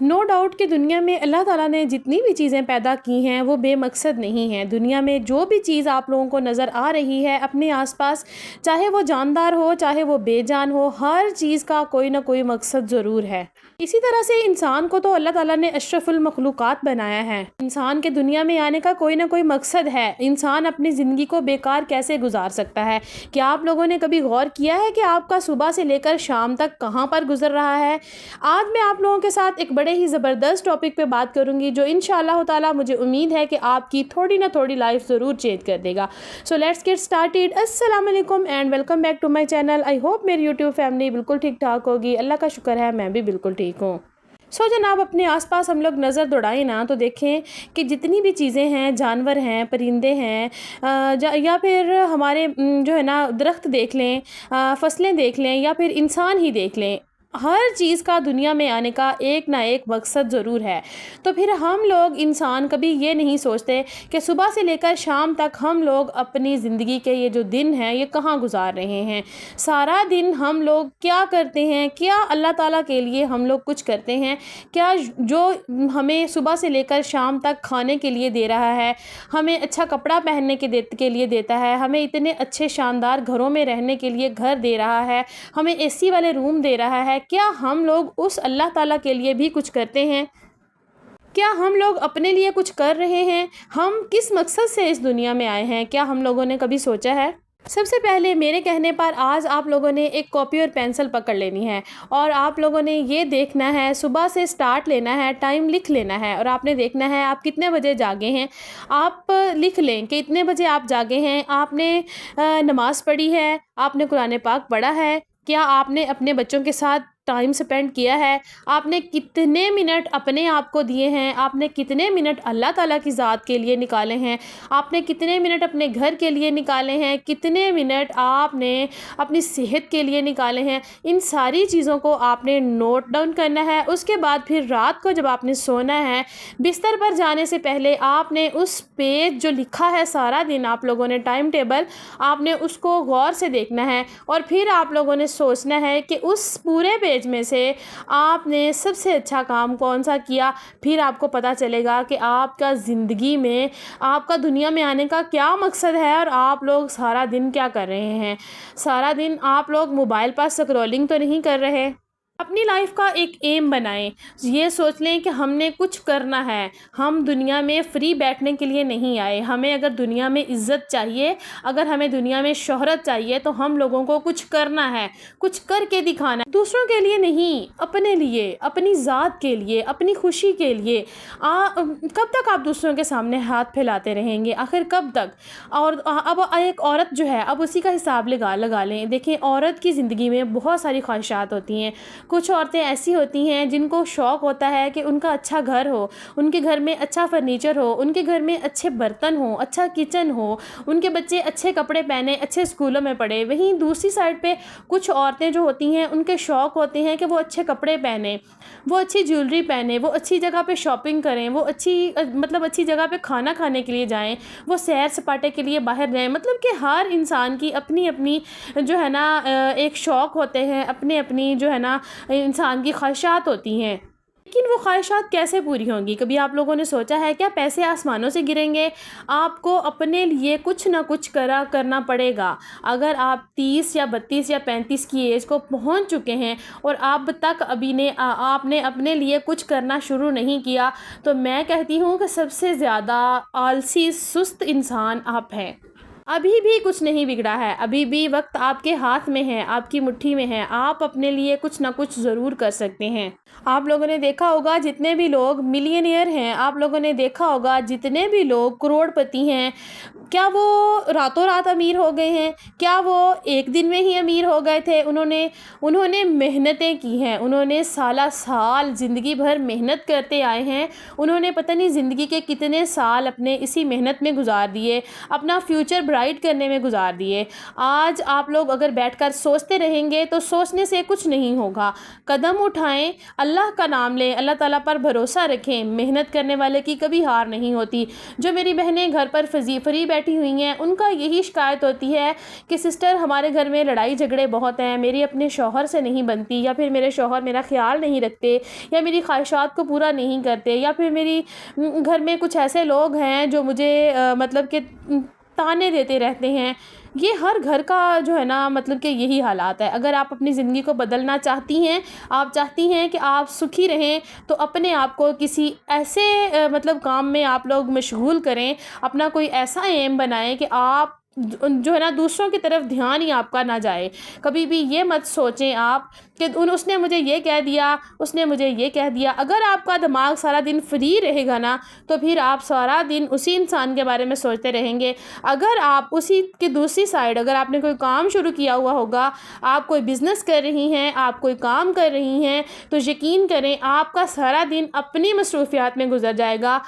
No doubt کہ دنیا میں اللہ تعالیٰ نے جتنی بھی چیزیں پیدا کی ہیں وہ بے مقصد نہیں ہیں۔ دنیا میں جو بھی چیز آپ لوگوں کو نظر آ رہی ہے اپنے آس پاس، چاہے وہ جاندار ہو چاہے وہ بے جان ہو، ہر چیز کا کوئی نہ کوئی مقصد ضرور ہے۔ اسی طرح سے انسان کو تو اللہ تعالیٰ نے اشرف المخلوقات بنایا ہے۔ انسان کے دنیا میں آنے کا کوئی نہ کوئی مقصد ہے۔ انسان اپنی زندگی کو بیکار کیسے گزار سکتا ہے؟ کیا آپ لوگوں نے کبھی غور کیا ہے کہ آپ کا صبح سے لے کر شام تک کہاں پر گزر رہا ہے؟ آج میں آپ لوگوں کے ساتھ ایک بڑے ہی زبردست ٹاپک پہ بات کروں گی جو انشاءاللہ تعالیٰ مجھے امید ہے کہ آپ کی تھوڑی نہ تھوڑی لائف ضرور چینج کر دے گا۔ So let's get started. السلام علیکم and welcome back to my channel. I hope میری یوٹیوب فیملی بالکل ٹھیک ٹھاک ہوگی، اللہ کا شکر ہے میں بھی بالکل ٹھیک ہوں۔ جناب اپنے آس پاس ہم لوگ نظر دوڑائیں نا تو دیکھیں کہ جتنی بھی چیزیں ہیں، جانور ہیں، پرندے ہیں، یا پھر ہمارے جو ہے نا درخت دیکھ لیں، فصلیں دیکھ لیں، یا پھر انسان ہی دیکھ لیں، ہر چیز کا دنیا میں آنے کا ایک نہ ایک مقصد ضرور ہے۔ تو پھر ہم لوگ انسان کبھی یہ نہیں سوچتے کہ صبح سے لے کر شام تک ہم لوگ اپنی زندگی کے یہ جو دن ہیں یہ کہاں گزار رہے ہیں، سارا دن ہم لوگ کیا کرتے ہیں، کیا اللہ تعالیٰ کے لیے ہم لوگ کچھ کرتے ہیں، کیا جو ہمیں صبح سے لے کر شام تک کھانے کے لیے دے رہا ہے، ہمیں اچھا کپڑا پہننے کے لیے دیتا ہے، ہمیں اتنے اچھے شاندار گھروں میں رہنے کے لیے گھر دے رہا ہے، ہمیں اے سی والے روم دے رہا ہے، کیا ہم لوگ اس اللہ تعالیٰ کے لیے بھی کچھ کرتے ہیں؟ کیا ہم لوگ اپنے لیے کچھ کر رہے ہیں؟ ہم کس مقصد سے اس دنیا میں آئے ہیں؟ کیا ہم لوگوں نے کبھی سوچا ہے؟ سب سے پہلے میرے کہنے پر آج آپ لوگوں نے ایک کاپی اور پینسل پکڑ لینی ہے اور آپ لوگوں نے یہ دیکھنا ہے، صبح سے سٹارٹ لینا ہے، ٹائم لکھ لینا ہے اور آپ نے دیکھنا ہے آپ کتنے بجے جاگے ہیں۔ آپ لکھ لیں کہ اتنے بجے آپ جاگے ہیں، آپ نے نماز پڑھی ہے، آپ نے قرآن پاک پڑھا ہے، کیا آپ نے اپنے بچوں کے ساتھ ٹائم سپینڈ کیا ہے، آپ نے کتنے منٹ اپنے آپ کو دیے ہیں، آپ نے کتنے منٹ اللہ تعالیٰ کی ذات کے لیے نکالے ہیں، آپ نے کتنے منٹ اپنے گھر کے لیے نکالے ہیں، کتنے منٹ آپ نے اپنی صحت کے لیے نکالے ہیں۔ ان ساری چیزوں کو آپ نے نوٹ ڈاؤن کرنا ہے۔ اس کے بعد پھر رات کو جب آپ نے سونا ہے، بستر پر جانے سے پہلے آپ نے اس پیج جو لکھا ہے سارا دن آپ لوگوں نے ٹائم ٹیبل، آپ نے اس کو غور سے دیکھنا ہے اور پھر آپ لوگوں نے سوچنا ہے کہ اس پورے پیج میں سے آپ نے سب سے اچھا کام کون سا کیا۔ پھر آپ کو پتہ چلے گا کہ آپ کا زندگی میں، آپ کا دنیا میں آنے کا کیا مقصد ہے اور آپ لوگ سارا دن کیا کر رہے ہیں۔ سارا دن آپ لوگ موبائل پر سکرولنگ تو نہیں کر رہے۔ اپنی لائف کا ایک ایم بنائیں، یہ سوچ لیں کہ ہم نے کچھ کرنا ہے۔ ہم دنیا میں فری بیٹھنے کے لیے نہیں آئے۔ ہمیں اگر دنیا میں عزت چاہیے، اگر ہمیں دنیا میں شہرت چاہیے تو ہم لوگوں کو کچھ کرنا ہے، کچھ کر کے دکھانا ہے۔ دوسروں کے لیے نہیں، اپنے لیے، اپنی ذات کے لیے، اپنی خوشی کے لیے۔ کب تک آپ دوسروں کے سامنے ہاتھ پھیلاتے رہیں گے؟ آخر کب تک؟ اور اب ایک عورت جو ہے، اب اسی کا حساب لگا لیں۔ دیکھیں، عورت کی زندگی میں بہت ساری خواہشات ہوتی ہیں۔ کچھ عورتیں ایسی ہوتی ہیں جن کو شوق ہوتا ہے کہ ان کا اچھا گھر ہو، ان کے گھر میں اچھا فرنیچر ہو، ان کے گھر میں اچھے برتن ہوں، اچھا کچن ہو، ان کے بچے اچھے کپڑے پہنے، اچھے اسکولوں میں پڑھے۔ وہیں دوسری سائڈ پہ کچھ عورتیں جو ہوتی ہیں ان کے شوق ہوتے ہیں کہ وہ اچھے کپڑے پہنیں، وہ اچھی جیولری پہنیں، وہ اچھی جگہ پہ شاپنگ کریں، وہ اچھی جگہ پہ کھانا کھانے کے لیے جائیں، وہ سیر سپاٹے کے لیے باہر جائیں۔ مطلب کہ ہر انسان کی اپنی اپنی جو ہے نا ایک شوق ہوتے ہیں، اپنی جو ہے نا انسان کی خواہشات ہوتی ہیں۔ لیکن وہ خواہشات کیسے پوری ہوں گی؟ کبھی آپ لوگوں نے سوچا ہے کیا پیسے آسمانوں سے گریں گے؟ آپ کو اپنے لیے کچھ نہ کچھ کرنا پڑے گا۔ اگر آپ 30 یا 32 یا 35 کی ایج کو پہنچ چکے ہیں اور اب تک آپ نے اپنے لیے کچھ کرنا شروع نہیں کیا تو میں کہتی ہوں کہ سب سے زیادہ آلسی سست انسان آپ ہیں۔ ابھی بھی کچھ نہیں بگڑا ہے، ابھی بھی وقت آپ کے ہاتھ میں ہے، آپ کی مٹھی میں ہے، آپ اپنے لیے کچھ نہ کچھ ضرور کر سکتے ہیں۔ آپ لوگوں نے دیکھا ہوگا جتنے بھی لوگ ملینئر ہیں، آپ لوگوں نے دیکھا ہوگا جتنے بھی لوگ کروڑ پتی ہیں، کیا وہ راتوں رات امیر ہو گئے ہیں؟ کیا وہ ایک دن میں ہی امیر ہو گئے تھے؟ انہوں نے محنتیں کی ہیں، انہوں نے سالہ سال زندگی بھر محنت کرتے آئے ہیں، انہوں نے پتہ نہیں زندگی کے کتنے سال اپنے اسی محنت میں گزار دیے، اپنا فیوچر برائٹ کرنے میں گزار دیے۔ آج آپ لوگ اگر بیٹھ کر سوچتے رہیں گے تو سوچنے سے کچھ نہیں ہوگا۔ قدم اٹھائیں، اللہ کا نام لیں، اللہ تعالیٰ پر بھروسہ رکھیں۔ محنت کرنے والے کی کبھی ہار نہیں ہوتی۔ جو میری بہنیں گھر پر فری بیٹھی ہوئی ہیں، ان کا یہی شکایت ہوتی ہے کہ سسٹر ہمارے گھر میں لڑائی جھگڑے بہت ہیں، میری اپنے شوہر سے نہیں بنتی، یا پھر میرے شوہر میرا خیال نہیں رکھتے، یا میری خواہشات کو پورا نہیں کرتے، یا پھر میری گھر میں کچھ ایسے لوگ ہیں جو مجھے مطلب کہ تانے دیتے رہتے ہیں۔ یہ ہر گھر کا جو ہے نا مطلب کہ یہی حالات ہے۔ اگر آپ اپنی زندگی کو بدلنا چاہتی ہیں، آپ چاہتی ہیں کہ آپ سکھی رہیں، تو اپنے آپ کو کسی ایسے مطلب کام میں آپ لوگ مشغول کریں، اپنا کوئی ایسا ایم بنائیں کہ آپ جو ہے نا دوسروں کی طرف دھیان ہی آپ کا نہ جائے۔ کبھی بھی یہ مت سوچیں آپ کہ اس نے مجھے یہ کہہ دیا، اس نے مجھے یہ کہہ دیا۔ اگر آپ کا دماغ سارا دن فری رہے گا نا تو پھر آپ سارا دن اسی انسان کے بارے میں سوچتے رہیں گے۔ اگر آپ اسی کی دوسری سائڈ اگر آپ نے کوئی کام شروع کیا ہوا ہوگا، آپ کوئی بزنس کر رہی ہیں، آپ کوئی کام کر رہی ہیں، تو یقین کریں آپ کا سارا دن اپنی مصروفیات میں گزر جائے گا۔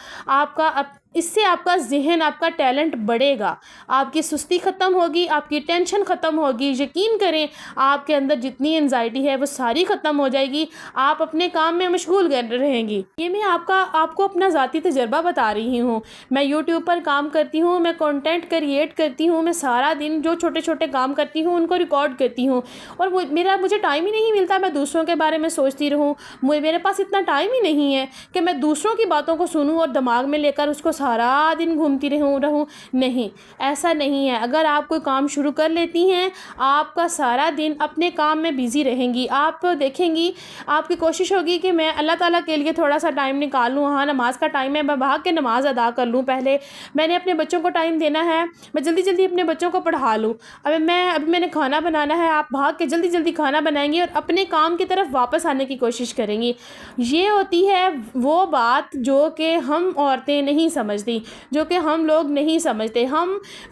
اس سے آپ کا ذہن، آپ کا ٹیلنٹ بڑھے گا، آپ کی سستی ختم ہوگی، آپ کی ٹینشن ختم ہوگی۔ یقین کریں آپ کے اندر جتنی انزائٹی ہے وہ ساری ختم ہو جائے گی، آپ اپنے کام میں مشغول رہیں گی۔ یہ میں آپ کو اپنا ذاتی تجربہ بتا رہی ہوں۔ میں یوٹیوب پر کام کرتی ہوں، میں کنٹینٹ کریٹ کرتی ہوں، میں سارا دن جو چھوٹے چھوٹے کام کرتی ہوں ان کو ریکارڈ کرتی ہوں، اور مجھے ٹائم ہی نہیں ملتا میں دوسروں کے بارے میں سوچتی رہوں۔ میرے پاس اتنا ٹائم ہی نہیں ہے کہ میں دوسروں کی باتوں کو سنوں اور دماغ میں لے کر اس کو سارا دن گھومتی رہوں۔ نہیں، ایسا نہیں ہے۔ اگر آپ کوئی کام شروع کر لیتی ہیں، آپ کا سارا دن اپنے کام میں بیزی رہیں گی۔ آپ دیکھیں گی، آپ کی کوشش ہوگی کہ میں اللہ تعالیٰ کے لیے تھوڑا سا ٹائم نکال لوں۔ ہاں، نماز کا ٹائم ہے، میں بھاگ کے نماز ادا کر لوں، پہلے میں نے اپنے بچوں کو ٹائم دینا ہے، میں جلدی جلدی اپنے بچوں کو پڑھا لوں۔ اب میں نے کھانا بنانا ہے، آپ بھاگ کے جلدی جلدی کھانا بنائیں گی اور اپنے کام کی طرف واپس آنے کی کوشش کریں گی۔ یہ ہوتی ہے وہ بات جو کہ ہم عورتیں نہیں سمجھتی، جو کہ ہم لوگ نہیں سمجھتے۔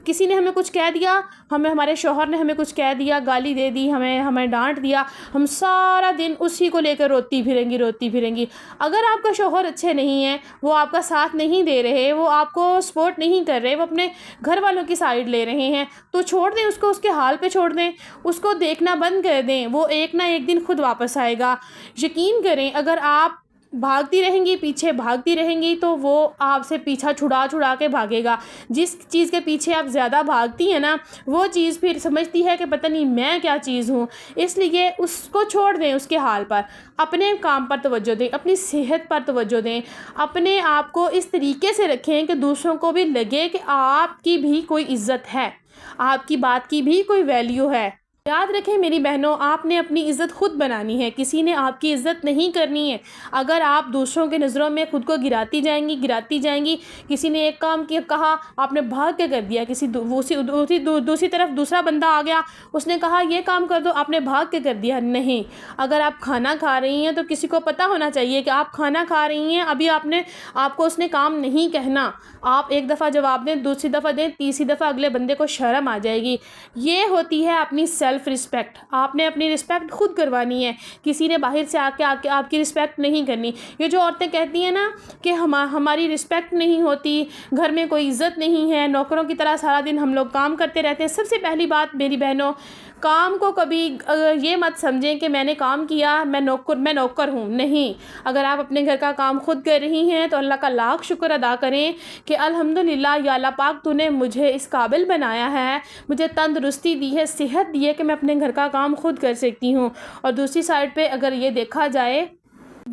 کسی نے ہمیں کچھ کہہ دیا، ہمارے شوہر نے ہمیں کچھ کہہ دیا، گالی دے دی، ہمیں ڈانٹ دیا، ہم سارا دن اسی کو لے کر روتی پھریں گی۔ اگر آپ کا شوہر اچھے نہیں ہیں، وہ آپ کا ساتھ نہیں دے رہے، وہ آپ کو سپورٹ نہیں کر رہے، وہ اپنے گھر والوں کی سائیڈ لے رہے ہیں، تو چھوڑ دیں اس کو، اس کے حال پہ چھوڑ دیں، اس کو دیکھنا بند کر دیں، وہ ایک نہ ایک دن خود واپس آئے گا۔ یقین کریں اگر آپ بھاگتی رہیں گی، پیچھے بھاگتی رہیں گی، تو وہ آپ سے پیچھا چھڑا کے بھاگے گا۔ جس چیز کے پیچھے آپ زیادہ بھاگتی ہیں نا، وہ چیز پھر سمجھتی ہے کہ پتہ نہیں میں کیا چیز ہوں۔ اس لیے اس کو چھوڑ دیں، اس کے حال پر، اپنے کام پر توجہ دیں، اپنی صحت پر توجہ دیں، اپنے آپ کو اس طریقے سے رکھیں کہ دوسروں کو بھی لگے کہ آپ کی بھی کوئی عزت ہے، آپ کی بات کی بھی کوئی ویلیو ہے۔ یاد رکھیں میری بہنوں، آپ نے اپنی عزت خود بنانی ہے، کسی نے آپ کی عزت نہیں کرنی ہے۔ اگر آپ دوسروں کے نظروں میں خود کو گراتی جائیں گی، کسی نے ایک کام کہا، آپ نے بھاگ کے کر دیا، دوسری طرف دوسرا بندہ آ گیا، اس نے کہا یہ کام کر دو، آپ نے بھاگ کے کر دیا۔ نہیں، اگر آپ کھانا کھا رہی ہیں تو کسی کو پتہ ہونا چاہیے کہ آپ کھانا کھا رہی ہیں، ابھی آپ کو اس نے کام نہیں کہنا، آپ ایک دفعہ جواب دیں، دوسری دفعہ دیں، تیسری دفعہ اگلے بندے کو شرم آ جائے گی۔ یہ ہوتی ہے اپنی سیلف رسپیکٹ۔ آپ نے اپنی رسپیکٹ خود کروانی ہے، کسی نے باہر سے آ کے آپ کی رسپیکٹ نہیں کرنی۔ یہ جو عورتیں کہتی ہیں نا کہ ہماری رسپیکٹ نہیں ہوتی، گھر میں کوئی عزت نہیں ہے، نوکروں کی طرح سارا دن ہم لوگ کام کرتے رہتے ہیں، سب سے پہلی بات میری بہنوں، کام کو کبھی یہ مت سمجھیں کہ میں نے کام کیا، میں نوکر ہوں۔ نہیں، اگر آپ اپنے گھر کا کام خود کر رہی ہیں تو اللہ کا لاکھ شکر ادا کریں کہ الحمدللہ یا اللہ پاک تو نے مجھے اس قابل بنایا ہے، مجھے تندرستی دی ہے، صحت دی ہے کہ میں اپنے گھر کا کام خود کر سکتی ہوں۔ اور دوسری سائڈ پہ اگر یہ دیکھا جائے،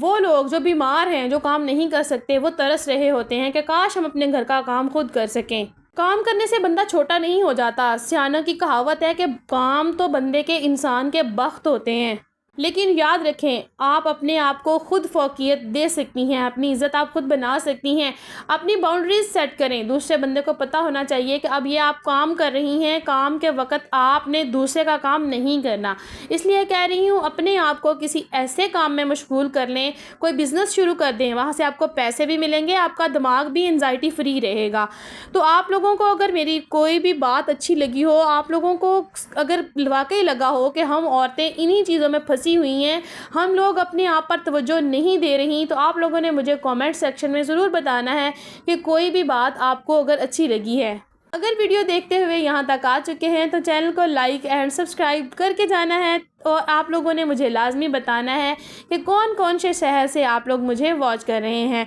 وہ لوگ جو بیمار ہیں، جو کام نہیں کر سکتے، وہ ترس رہے ہوتے ہیں کہ کاش ہم اپنے گھر کا کام خود کر سکیں۔ کام کرنے سے بندہ چھوٹا نہیں ہو جاتا۔ سیانہ کی کہاوت ہے کہ کام تو بندے کے، انسان کے بخت ہوتے ہیں، لیکن یاد رکھیں آپ اپنے آپ کو خود فوقیت دے سکتی ہیں، اپنی عزت آپ خود بنا سکتی ہیں۔ اپنی باؤنڈریز سیٹ کریں، دوسرے بندے کو پتہ ہونا چاہیے کہ اب یہ آپ کام کر رہی ہیں، کام کے وقت آپ نے دوسرے کا کام نہیں کرنا۔ اس لیے کہہ رہی ہوں اپنے آپ کو کسی ایسے کام میں مشغول کر لیں، کوئی بزنس شروع کر دیں، وہاں سے آپ کو پیسے بھی ملیں گے، آپ کا دماغ بھی انزائٹی فری رہے گا۔ تو آپ لوگوں کو اگر میری کوئی بھی بات اچھی لگی ہو، آپ لوگوں کو اگر واقعی لگا ہو کہ ہم عورتیں انہی چیزوں میں پھنسی ہوئی ہیں، ہم لوگ اپنے آپ پر توجہ نہیں دے رہی، تو آپ لوگوں نے مجھے کامنٹ سیکشن میں ضرور بتانا ہے کہ کوئی بھی بات آپ کو اگر اچھی لگی ہے۔ اگر ویڈیو دیکھتے ہوئے یہاں تک آ چکے ہیں تو چینل کو لائک اینڈ سبسکرائب کر کے جانا ہے، اور آپ لوگوں نے مجھے لازمی بتانا ہے کہ کون کون سے شہر سے آپ لوگ مجھے واچ کر رہے ہیں۔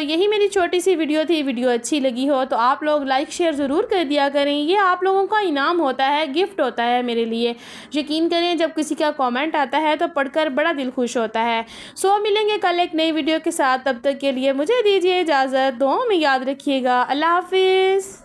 یہی میری چھوٹی سی ویڈیو تھی، ویڈیو اچھی لگی ہو تو آپ لوگ لائک شیئر ضرور کر دیا کریں، یہ آپ لوگوں کا انعام ہوتا ہے، گفٹ ہوتا ہے میرے لیے۔ یقین کریں جب کسی کا کامنٹ آتا ہے تو پڑھ کر بڑا دل خوش ہوتا ہے۔ ملیں گے کل ایک نئی ویڈیو کے ساتھ، تب تک کے لیے مجھے دیجیے اجازت، دعاؤں میں یاد رکھیے گا۔ اللہ حافظ۔